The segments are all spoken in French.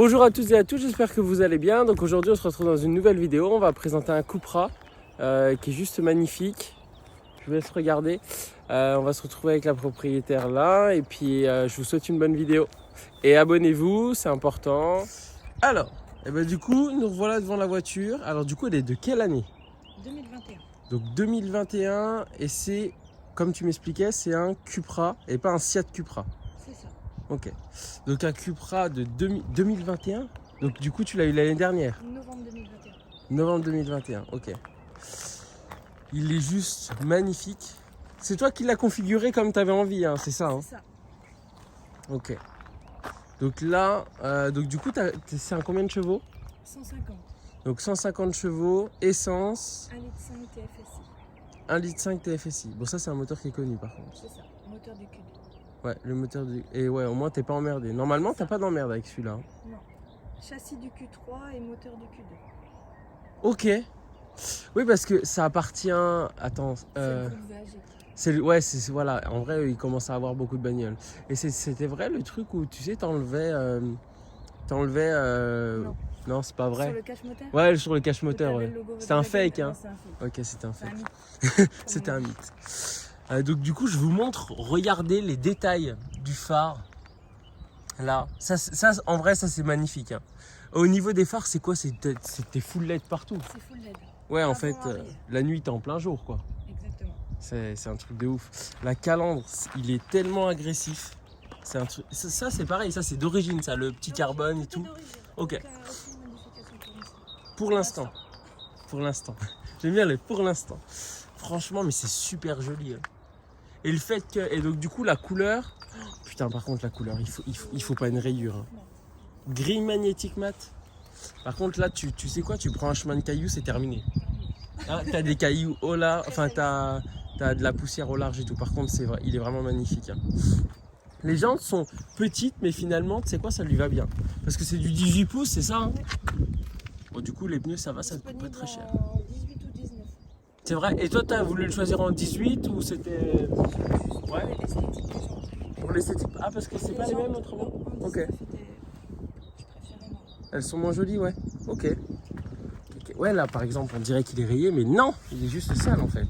Bonjour à tous et à tous, j'espère que vous allez bien. Donc aujourd'hui on se retrouve dans une nouvelle vidéo. On va présenter un Cupra qui est juste magnifique. Je vous laisse regarder. On va se retrouver avec la propriétaire là. Et puis je vous souhaite une bonne vidéo. Et abonnez-vous, c'est important. Alors, du coup, nous revoilà devant la voiture. Alors du coup, elle est de quelle année? 2021. Donc 2021 et c'est, comme tu m'expliquais, c'est un Cupra et pas un Seat Cupra. C'est ça. Ok. Donc un Cupra de 2021. Donc du coup, tu l'as eu l'année dernière. Novembre 2021. Novembre 2021, ok. Il est juste magnifique. C'est toi qui l'as configuré comme tu avais envie, hein, c'est ça, hein? C'est ça. Ok. Donc là, donc du coup, c'est un combien de chevaux? 150. Donc 150 chevaux, essence, 1,5 litre TFSI. 1,5 litre TFSI. Bon, ça, c'est un moteur qui est connu par contre. C'est ça. Moteur du cul. Ouais, le moteur du... Et ouais, au moins, t'es pas emmerdé. Normalement, t'as pas d'emmerde avec celui-là, hein. Non. Châssis du Q3 et moteur du Q2. Ok. Oui, parce que ça appartient... Attends, C'est le groupe VAG. Ouais, voilà. En vrai, il commence à avoir beaucoup de bagnoles. Et c'était vrai le truc où, tu sais, t'enlevais... Non. Non, c'est pas vrai. Sur le cache moteur. Ouais, sur le cache moteur, T'avais ouais. le logo C'était un Volkswagen. fake, hein. Non, c'est un fake. Ok, c'était un C'est un fake. mythe. C'était un mythe. Donc du coup, je vous montre, regardez les détails du phare. Là, ça en vrai, ça c'est magnifique, hein. Au niveau des phares, c'est quoi? C'était full LED partout. C'est full LED. Ouais, en Avant, fait, arrière. la nuit, t'es en plein jour, quoi. Exactement. C'est un truc de ouf. La calandre, il est tellement agressif. C'est un truc. Ça, c'est pareil, ça c'est d'origine, ça, le petit carbone et tout. Ok. Aucune modification pour l'instant. Pour l'instant. Pour l'instant. J'aime bien le pour l'instant. Franchement, mais c'est super joli, hein. Et le fait que. Et donc, du coup, la couleur. Putain, par contre, la couleur, il faut pas une rayure, hein. Gris magnétique mat. Par contre, là, tu sais quoi? Tu prends un chemin de cailloux, c'est terminé. Ah, t'as des cailloux au large. Enfin, t'as de la poussière au large et tout. Par contre, c'est vrai, il est vraiment magnifique, hein. Les jantes sont petites, mais finalement, tu sais quoi? Ça lui va bien. Parce que c'est du 18 pouces, c'est ça, hein? Bon, du coup, les pneus, ça va, ça ne coûte pas très cher. En 18 ou 19. C'est vrai. Et toi, t'as voulu le choisir en 18 ou c'était. Ouais. L'esthétique des gens. Pour l'esthétique? Ah, parce que c'est pas les mêmes autrement? Ok. Je préférais moi. Elles sont moins jolies, ouais. Ok. Ouais, là, par exemple, on dirait qu'il est rayé, mais non, il est juste sale en fait.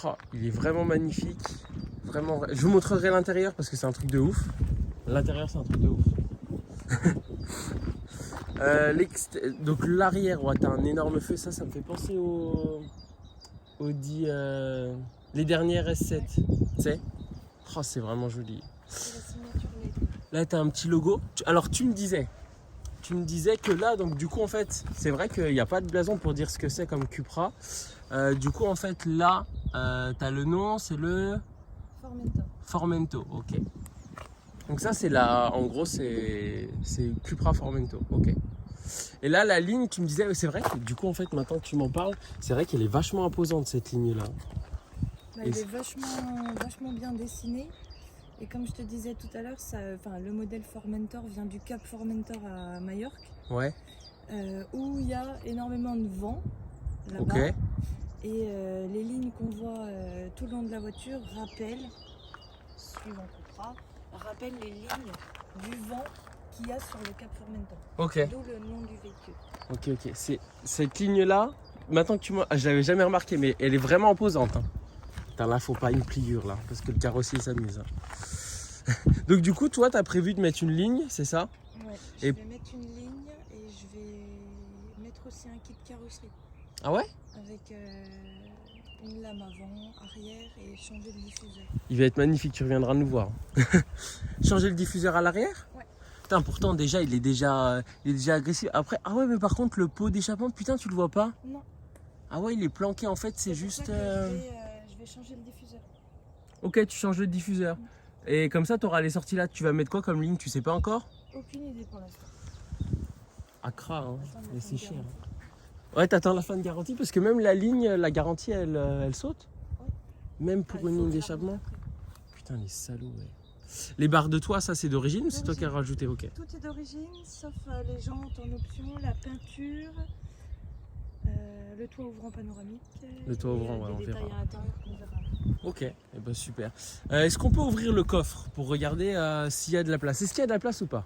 Oh, il est vraiment magnifique. Vraiment. Je vous montrerai l'intérieur parce que c'est un truc de ouf. L'intérieur, c'est un truc de ouf. Donc l'arrière, ouais, t'as un énorme feu. Ça me fait penser au Audi, les dernières S7. Tu sais? Oh, c'est vraiment joli. C'est la signature LED. Là, tu as un petit logo. Alors, tu me disais que là, donc du coup, en fait, c'est vrai qu'il n'y a pas de blason pour dire ce que c'est comme Cupra. Du coup, en fait, là, tu as le nom, c'est le Formento. Ok. Donc ça, c'est en gros, c'est Cupra Formento. Ok. Et là, la ligne, tu me disais, c'est vrai que du coup, en fait, maintenant que tu m'en parles, c'est vrai qu'elle est vachement imposante, cette ligne-là. Bah, elle est vachement bien dessinée. Et comme je te disais tout à l'heure, le modèle Formentor vient du Cap Formentor à Majorque, Ouais. où il y a énormément de vent là-bas. Ok. Et les lignes qu'on voit tout le long de la voiture rappellent, suivant Cupra, rappellent les lignes du vent qu'il y a sur le Cap Formentor. Ok. D'où le nom du véhicule. Ok. Cette ligne-là, maintenant que je l'avais jamais remarqué, mais elle est vraiment imposante, hein. Putain, là, faut pas une pliure, là, parce que le carrossier s'amuse, hein. Donc, du coup, toi, tu as prévu de mettre une ligne, c'est ça? Ouais, je vais mettre une ligne et je vais mettre aussi un kit carrosserie. Ah ouais? Avec une lame avant, arrière et changer le diffuseur. Il va être magnifique, tu reviendras nous voir. Changer le diffuseur à l'arrière? Ouais. Putain, pourtant, déjà, il est déjà agressif. Après, ah ouais, mais par contre, le pot d'échappement, putain, tu le vois pas? Non. Ah ouais, il est planqué, en fait, c'est pour juste... ça que je vais changer le diffuseur. Ok, tu changes le diffuseur. Et comme ça, tu auras les sorties là. Tu vas mettre quoi comme ligne? Tu sais pas encore? Aucune idée pour l'instant. Accra, hein. Attends, Mais c'est cher. garantie. Ouais, t'attends la fin de garantie parce que même la ligne, la garantie, elle saute. Oui. Même pour Ah, une il faut ligne que je d'échappement. la remonte Putain, les salauds, ouais. Les barres de toit, ça c'est d'origine ou c'est toi qui as rajouté? Ok. après. Tout est d'origine, sauf les jantes en option, la peinture, le toit ouvrant panoramique. Le toit et, ouvrant, ouais, on des détails verra. à l'intérieur qu'on verra. Ok, eh ben, super. Est-ce qu'on peut ouvrir le coffre pour regarder s'il y a de la place? Est-ce qu'il y a de la place ou pas?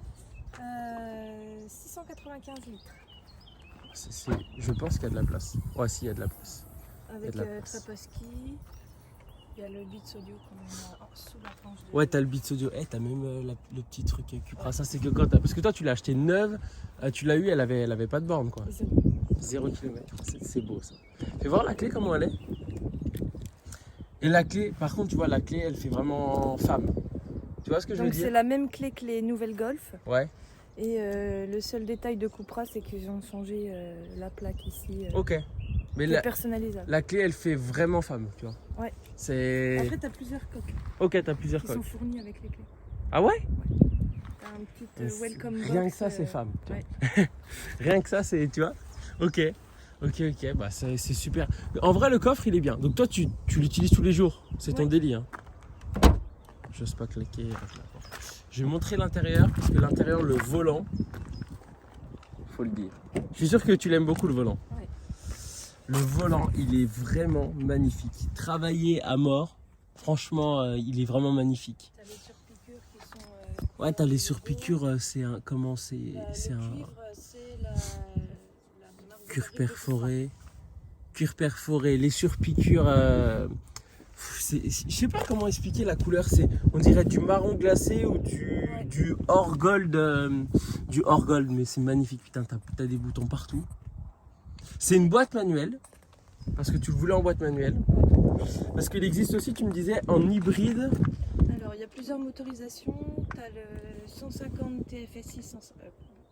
95 litres. Je pense qu'il y a de la place. Ouais, si, il y a de la place. Avec de la place. Trapaski, il y a le Bitsodio qu'on a sous la tranche de... Ouais, t'as le Bitsodio. T'as même le petit truc Cupra. Ouais. Ça, c'est que quand t'as. Parce que toi, tu l'as acheté neuve, tu l'as eu, elle avait pas de borne, quoi. 0 km. C'est beau, ça. Fais voir la clé, comment elle est. Et la clé, par contre, tu vois, la clé, elle fait vraiment femme. Tu vois ce que je veux Donc dire? c'est la même clé que les nouvelles Golf. Ouais. Et le seul détail de Cupra, c'est qu'ils ont changé la plaque ici. Ok. Mais personnalisable. La clé, elle fait vraiment femme, tu vois. Ouais. C'est... Après, t'as plusieurs coques. Ok, t'as plusieurs qui coques. sont fournies avec les clés. Ah ouais? T'as un petit welcome box. Rien que ça, c'est femme. Tu ouais. vois. Rien que ça, c'est... Tu vois? Ok. Ok. Bah, c'est super. En vrai, le coffre, il est bien. Donc toi, tu l'utilises tous les jours. C'est ton délit, hein. J'ose pas claquer. Je vais montrer l'intérieur, parce que l'intérieur, le volant, faut le dire. Je suis sûr que tu l'aimes beaucoup, le volant. Ouais. Le volant, il est vraiment magnifique. Travaillé à mort. Franchement, il est vraiment magnifique. T'as les surpiqûres qui sont... ouais, t'as les surpiqûres, c'est un... Comment c'est... le c'est un... cuivre, c'est la marque Cuir de perforé. Cuir perforé. Les surpiqûres... je sais pas comment expliquer la couleur. On dirait du marron glacé ou du or gold. Du or gold, mais c'est magnifique. Putain, t'as des boutons partout. C'est une boîte manuelle. Parce que tu le voulais en boîte manuelle. Parce qu'il existe aussi, tu me disais, en hybride. Alors, il y a plusieurs motorisations. Tu as le 150 TFSI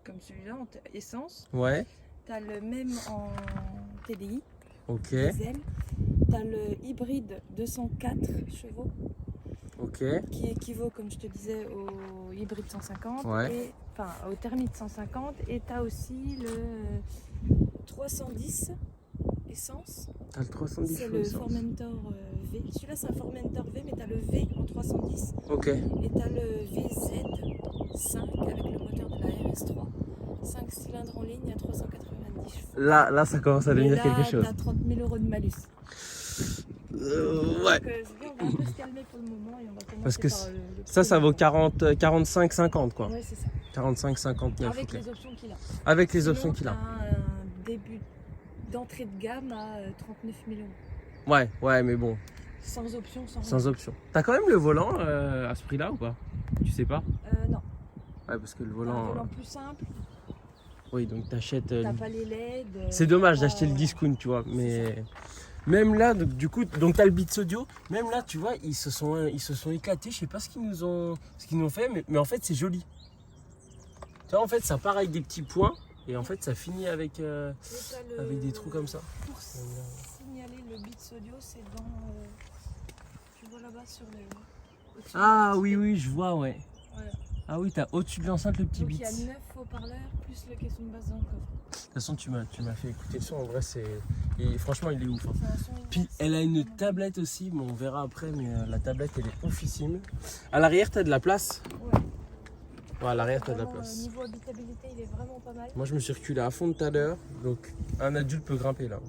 comme celui-là, en essence. Ouais. Tu as le même en TDI, Ok. diesel. Tu as le hybride 204 chevaux. Ok. Qui équivaut, comme je te disais, au hybride 150. Ouais. Enfin, au thermite 150. Et tu as aussi le 310 essence. T'as le 310 C'est le Formentor V. Celui-là, c'est un Formentor V, mais tu as le V en 310. Ok. Et tu as le VZ5 avec le moteur de la RS3. 5 cylindres en ligne à 390 chevaux. Là, ça commence à devenir quelque chose. Là, tu as 30 000 € de malus. Ouais. Donc, on va un peu se calmer pour le moment et on va commencer Parce que par le ça vaut 45, 50 quoi. Ouais, c'est ça. 45, 59. Avec okay. les options qu'il a. Avec les Sinon, options qu'il a. Un début d'entrée de gamme à 39 000 €. Ouais, mais bon. Sans option, sans option. T'as quand même le volant à ce prix-là ou pas? Tu sais pas? Non. Ouais, parce que le volant. Un volant plus simple. Oui, donc t'achètes. T'as pas les LED. C'est dommage d'acheter le discount, tu vois. Mais même là, du coup, donc t'as le Bitsodio. Même là, tu vois, ils se sont éclatés. Je sais pas ce qu'ils nous ont fait, mais en fait, c'est joli. Tu vois, en fait, ça part avec des petits points et en fait, ça finit avec des trous comme ça. Pour signaler le Bitsodio, c'est dans. Tu vois là-bas sur les. Ah oui, je vois, ouais. Voilà. Ah oui, t'as au-dessus de l'enceinte le petit Donc bit. il y a 9 haut-parleurs plus le caisson de basse dans le coffre. De toute façon, tu m'as fait écouter le son. En vrai, franchement, il est ouf. Hein. C'est un son Puis elle a une tablette aussi. Bon, on verra après, mais la tablette, elle est oufissime. À l'arrière, t'as de la place. Ouais. Ouais, à l'arrière, t'as de la Vraiment, place. Niveau habitabilité, il est vraiment pas mal. Moi, je me suis reculé à fond tout à l'heure. Donc, un adulte peut grimper là.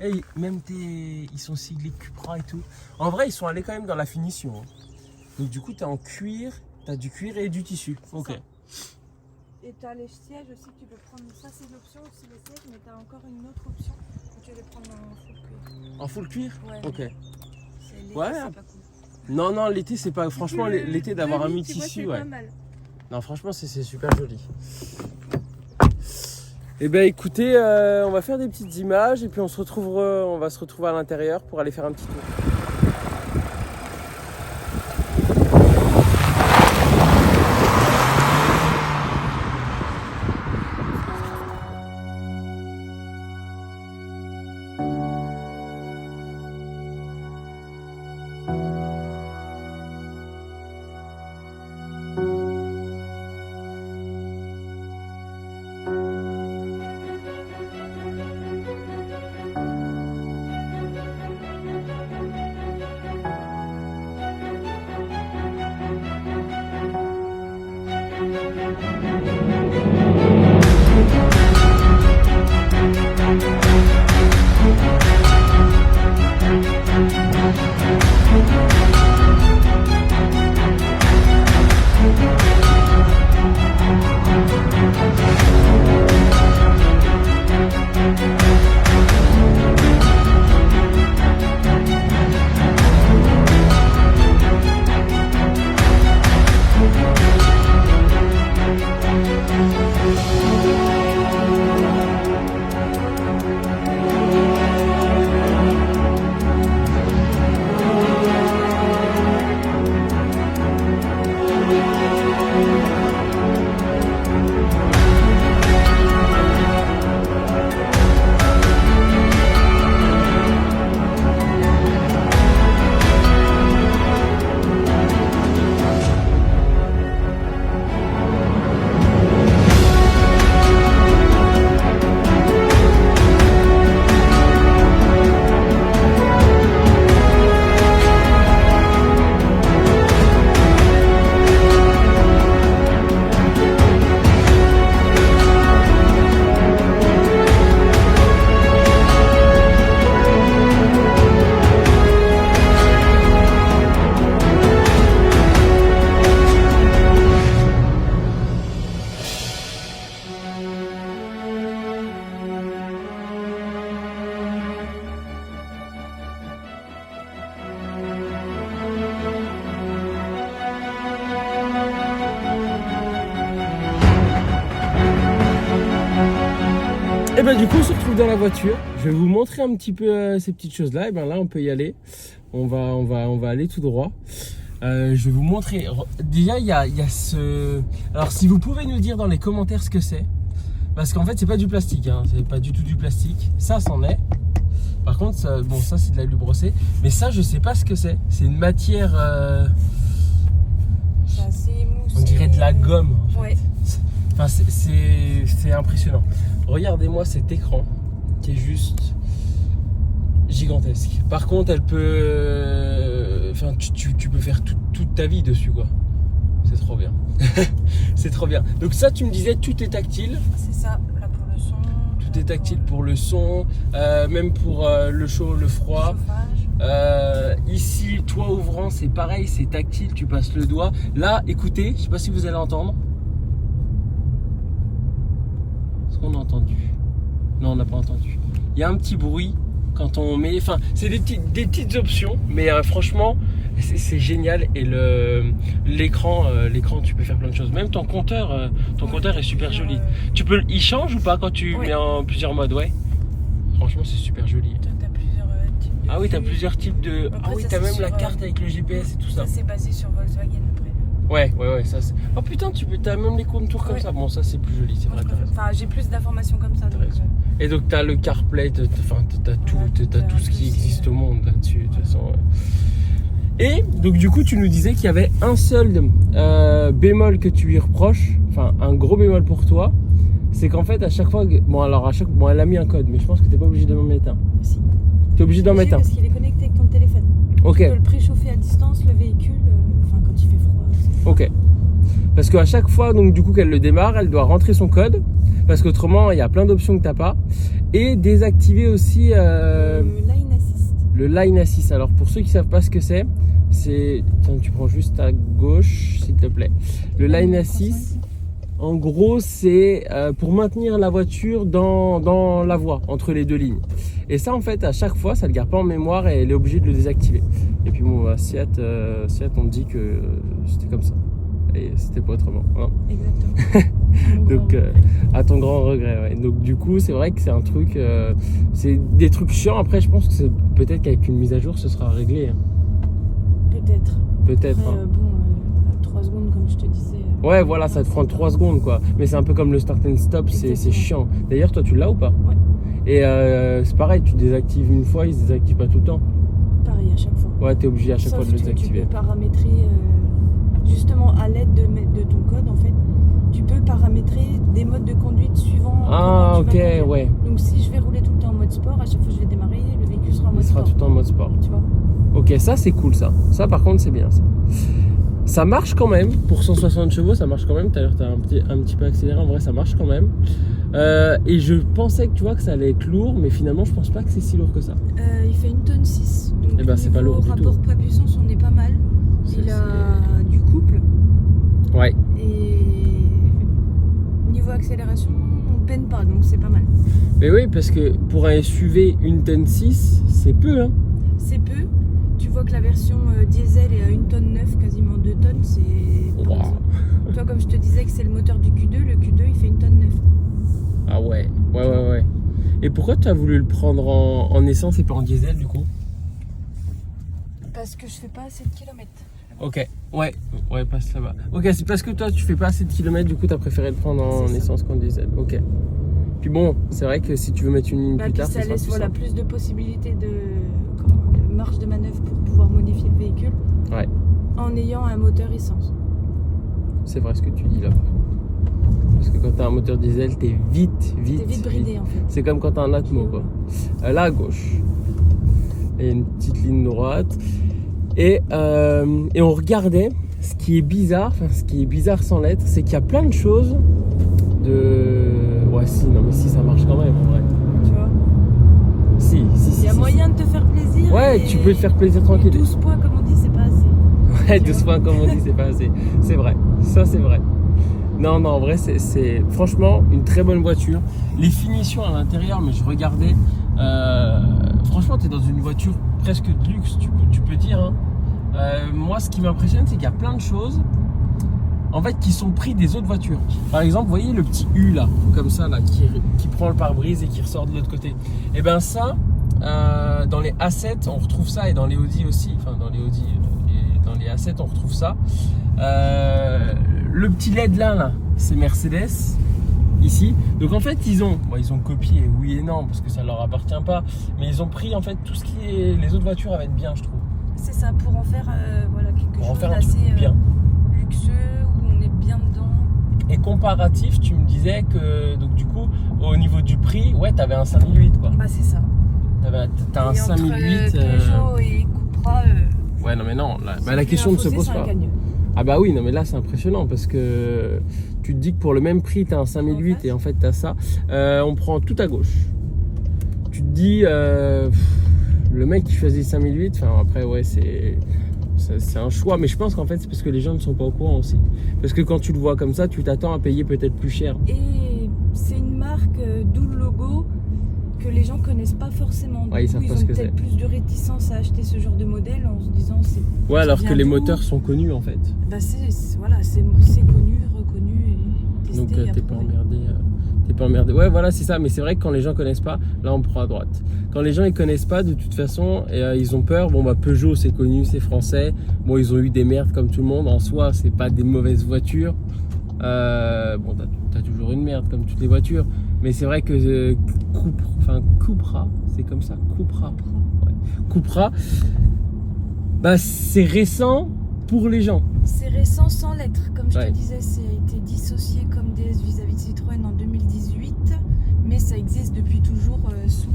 Et même ils sont siglés Cupra et tout. En vrai, ils sont allés quand même dans la finition. Hein. Donc, du coup, t'es en cuir. T'as du cuir et du tissu. Ok. Ça. Et tu as les sièges aussi, tu peux prendre. Ça, c'est l'option aussi, les sièges, mais tu as encore une autre option où tu veux les prendre en full cuir. En full cuir? Ouais. Ok. Ouais. C'est pas cool. Non, l'été, c'est pas. Franchement, l'été, d'avoir un mi-tissu, ouais. Pas mal. Non, franchement, c'est super joli. Eh ben, écoutez, on va faire des petites images et puis on va se retrouver à l'intérieur pour aller faire un petit tour. ben du coup, on se retrouve dans la voiture. Je vais vous montrer un petit peu ces petites choses-là. Et ben là, on peut y aller. On va aller tout droit. Je vais vous montrer. Déjà, il y a ce. Alors, si vous pouvez nous dire dans les commentaires ce que c'est, parce qu'en fait, c'est pas du plastique. Hein. C'est pas du tout du plastique. Ça, c'en est. Par contre, ça, bon, ça c'est de l'alu brossé. Mais ça, je sais pas ce que c'est. C'est une matière. C'est assez moussé. On dirait de la gomme. En fait. Ouais. Enfin, c'est impressionnant. Regardez-moi cet écran qui est juste gigantesque. Par contre, elle peut. Enfin, tu peux faire toute ta vie dessus, quoi. C'est trop bien. C'est trop bien. Donc, ça, tu me disais, tout est tactile. C'est ça, là pour le son. Tout est tactile pour le son, même pour le chaud, le froid. Ici, toit ouvrant, c'est pareil, c'est tactile, tu passes le doigt. Là, écoutez, je sais pas si vous allez entendre. Est-ce qu'on a entendu? Non, on n'a pas entendu. Il y a un petit bruit quand on met. Enfin, c'est des petites options, mais franchement, c'est génial. Et l'écran, tu peux faire plein de choses. Même ton compteur est super joli. Il change ou pas quand tu mets en plusieurs modes? Ouais. Franchement, c'est super joli. Toi, t'as plusieurs types de. Ah oui, t'as plusieurs types de. Après, ah oui, t'as même la carte avec le GPS et tout ça. Ça, c'est basé sur Volkswagen après. Ouais, ça c'est. Oh putain, t'as même les contours comme ça. Bon, ça c'est plus joli, c'est vrai. Enfin, j'ai plus d'informations comme ça. Donc, et donc t'as le CarPlay, t'as tout ce qui existe au monde là-dessus, de toute façon. Et donc du coup, tu nous disais qu'il y avait un seul bémol que tu lui reproches, enfin un gros bémol pour toi, c'est qu'en fait à chaque fois, bon elle a mis un code, mais je pense que t'es pas obligé d'en mettre un. Si. T'es obligé d'en mettre un. Parce qu'il est connecté avec ton téléphone. Ok. Tu peux le préchauffer à distance, le véhicule, enfin quand il fait froid. Ok. Parce qu'à chaque fois, donc du coup qu'elle le démarre, elle doit rentrer son code, parce qu'autrement il y a plein d'options que t'as pas, et désactiver aussi Le Line Assist. le Line Assist. Alors pour ceux qui savent pas ce que c'est, tiens, tu prends juste à gauche s'il te plaît. Le Line Assist, en gros c'est pour maintenir la voiture dans la voie entre les deux lignes. Et ça en fait à chaque fois ça le garde pas en mémoire et elle est obligée de le désactiver. Et puis bon Seat on dit que c'était comme ça. Et c'était pas autrement. Hein. Exactement. Donc, à ton grand regret. Ouais. Donc, du coup, c'est vrai que c'est un truc. C'est des trucs chiants. Après, je pense que c'est peut-être qu'avec une mise à jour, ce sera réglé. Hein. Peut-être. Peut-être. Après, Hein. Bon, 3 secondes, comme je te disais. Ouais, voilà, ça te prend 3 secondes, quoi. Mais c'est un peu comme le start and stop, c'est chiant. D'ailleurs, toi, tu l'as ou pas? Ouais. Et c'est pareil, tu désactives une fois, il se désactive pas tout le temps. Pareil, à chaque fois. Ouais, t'es obligé à chaque fois de le désactiver. Tu peux paramétrer. Justement, à l'aide de ton code, en fait, tu peux paramétrer des modes de conduite suivant. Ah, ok, ouais. Donc, si je vais rouler tout le temps en mode sport, à chaque fois que je vais démarrer, le véhicule sera en mode sport. Il sera tout le temps en mode sport. Tu vois. Ok, ça c'est cool ça. Ça par contre c'est bien ça. Ça marche quand même. Pour 160 chevaux, ça marche quand même. Tout à l'heure, t'as un petit peu accéléré. En vrai, ça marche quand même. Et je pensais que tu vois que ça allait être lourd, mais finalement, je pense pas que c'est si lourd que ça. Il fait 1,6 tonne. Donc, et ben, c'est pas lourd du tout. Rapport poids-puissance, on est pas mal. Il a du couple. Ouais. Et niveau accélération, on peine pas, donc c'est pas mal. Mais oui, parce que pour un SUV 1,6 tonne, c'est peu. Hein. C'est peu. Tu vois que la version diesel est à 1,9 tonne, quasiment 2 tonnes. C'est. Wow. Toi, comme je te disais que c'est le moteur du Q2, le Q2 il fait 1,9 tonne. Ah ouais. Ouais. Et pourquoi tu as voulu le prendre en essence et pas en diesel du coup? Parce que je fais pas assez de kilomètres. Ok, ouais, passe là-bas. Ok, c'est parce que toi tu fais pas assez de kilomètres, du coup tu as préféré le prendre en essence qu'en diesel. Ok. Puis bon, c'est vrai que si tu veux mettre une ligne plus tard, ça laisse plus de possibilités de marge de manœuvre pour pouvoir modifier le véhicule. Ouais. En ayant un moteur essence. C'est vrai ce que tu dis là. Parce que quand t'as un moteur diesel, t'es vite bridé en fait. C'est comme quand t'as un Atmo quoi. Là à gauche. Et une petite ligne droite. Et on regardait, ce qui est bizarre sans l'être, c'est qu'il y a plein de choses Ouais si ça marche quand même en vrai. Tu vois. Si. Il y a moyen de te faire plaisir. Ouais, tu peux te faire plaisir tranquille. 12 points comme on dit, c'est pas assez. Ouais, 12 points comme on dit, c'est pas assez. C'est vrai, ça c'est vrai. Non, en vrai, c'est franchement une très bonne voiture. Les finitions à l'intérieur, mais je regardais. Franchement, tu es dans une voiture presque de luxe, tu peux dire. Hein. Moi, ce qui m'impressionne, c'est qu'il y a plein de choses. en fait, qui sont pris des autres voitures. Par exemple, vous voyez le petit U là, comme ça, là, qui prend le pare-brise et qui ressort de l'autre côté. Et bien ça, dans les A7, on retrouve ça, et dans les Audi aussi, enfin dans les Audi, et dans les A7, on retrouve ça. Le petit LED là, c'est Mercedes. Ici, donc en fait ils ont copié, oui et non, parce que ça leur appartient pas, mais ils ont pris en fait tout ce qui est les autres voitures avec bien, je trouve. C'est ça, pour en faire voilà, quelque Pour en chose faire un d'assez truc bien. luxueux, où on est bien dedans. Et comparatif, tu me disais que donc du coup au niveau du prix, ouais, t'avais un 5008 quoi. Bah c'est ça. T'as un Et 5008. entre Peugeot et Cupra, Ouais, non mais non, là, c'est la plus question ne un se fossé, pose c'est un pas. gagnant. Ah bah oui, non mais là c'est impressionnant parce que tu te dis que pour le même prix t'as un 5008 et en fait t'as ça. On prend tout à gauche. Tu te dis le mec qui choisit 5008, enfin après ouais c'est un choix, mais je pense qu'en fait c'est parce que les gens ne sont pas au courant aussi. Parce que quand tu le vois comme ça, tu t'attends à payer peut-être plus cher. Et c'est une marque d'où le logo que les gens connaissent pas forcément. Ouais, ils savent pas ont ce que peut-être plus de réticence à acheter ce genre de modèle en se disant c'est. Ouais, alors vient que les d'où moteurs sont connus en fait. Bah voilà, c'est connu, reconnu et testé. Donc et t'es pas approuvé. emmerdé. T'es pas emmerdé. Ouais, voilà, c'est ça. Mais c'est vrai que quand les gens connaissent pas, là on prend à droite. Quand les gens ils connaissent pas, de toute façon, et, ils ont peur. Bon bah Peugeot c'est connu, c'est français. Bon ils ont eu des merdes comme tout le monde. En soi, c'est pas des mauvaises voitures. Bon t'as toujours une merde comme toutes les voitures. Mais c'est vrai que Cupra, c'est comme ça, Cupra. Ouais. Cupra, bah c'est récent pour les gens. C'est récent sans l'être. Comme je Ouais. te disais, ça a été dissocié comme DS vis-à-vis de Citroën en 2018, mais ça existe depuis toujours sous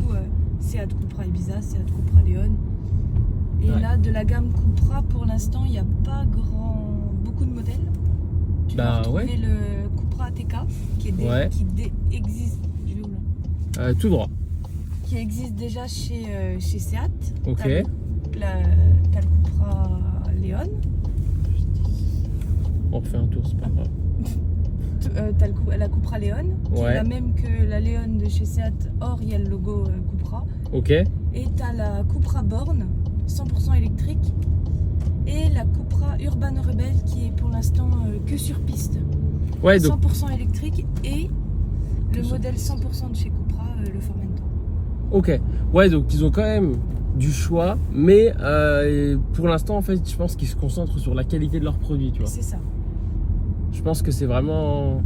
Seat Cupra Ibiza, Seat Cupra Leon. Et Ouais. là, de la gamme Cupra, pour l'instant, il n'y a pas beaucoup de modèles. Tu vas retrouver ouais. le Cupra ATK qui existe. Je vais où là Tout droit. Qui existe déjà chez Seat. Ok. T'as le Cupra Leon. On refait un tour, c'est pas grave. T'as la Cupra Leon, qui Ouais. est la même que la Leon de chez Seat. Or, il y a le logo Cupra. Ok. Et t'as la Cupra Born, 100% électrique. Et la Cupra Urban Rebel, qui est pour l'instant que sur piste. Ouais, donc 100% électrique. Et le Que sur modèle 100% de chez Cupra, le Formentor. ok. Ouais, donc ils ont quand même du choix, mais pour l'instant, en fait, je pense qu'ils se concentrent sur la qualité de leurs produits, tu vois. C'est ça. Je pense que c'est vraiment,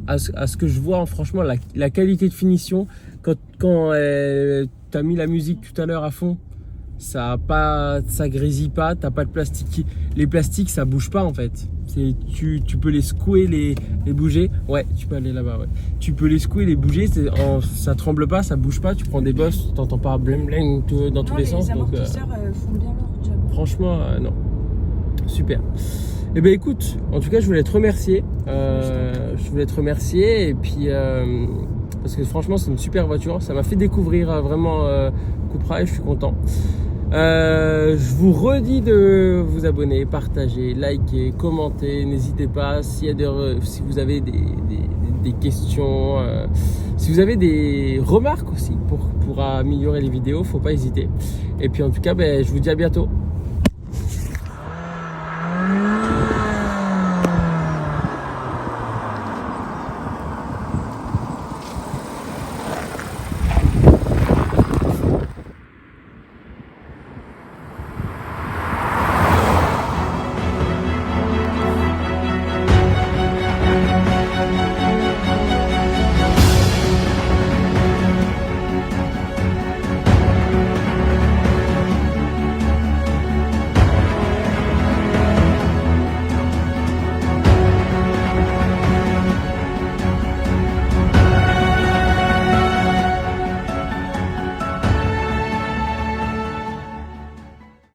à ce que je vois, franchement, la qualité de finition, quand t'as mis la musique tout à l'heure à fond, ça grésille pas, t'as pas de plastique. Les plastiques, ça bouge pas en fait. Tu peux les secouer, les bouger. Ouais, tu peux aller là-bas. Ouais. Tu peux les secouer, les bouger. Ça tremble pas, ça bouge pas. Tu prends des bosses, t'entends pas bling bling dans tous les sens. Les Donc, amortisseurs font bien leur job. franchement, non. Super. Eh ben écoute, en tout cas, je voulais te remercier. Et puis parce que franchement, c'est une super voiture. Ça m'a fait découvrir vraiment Cupra et je suis content. Je vous redis de vous abonner, partager, liker, commenter. N'hésitez pas si vous avez des questions, si vous avez des remarques aussi pour améliorer les vidéos, faut pas hésiter. Et puis en tout cas, je vous dis à bientôt.